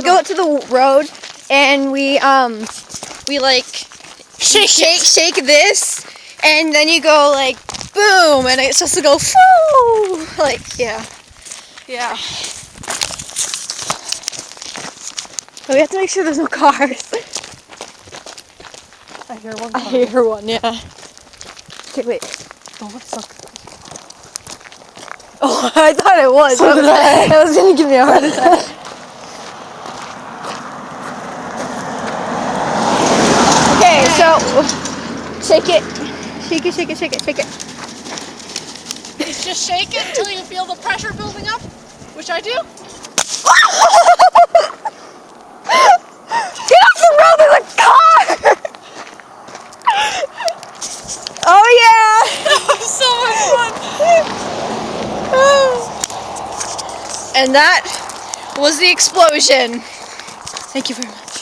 go out to the road and we like shake this, and then you go like boom, and it's supposed to go foo, like yeah. But we have to make sure there's no cars. I hear one. I hear one, yeah. Okay, wait. Oh, what sucks? Oh, I thought it was. So did I. That was gonna give me a heart attack. Okay, so shake it. Shake it, shake it, shake it, shake it. Just shake it until you feel the pressure building up, which I do. Get off the road, there's a car! Oh yeah! That was so much fun. And that was the explosion. Thank you very much.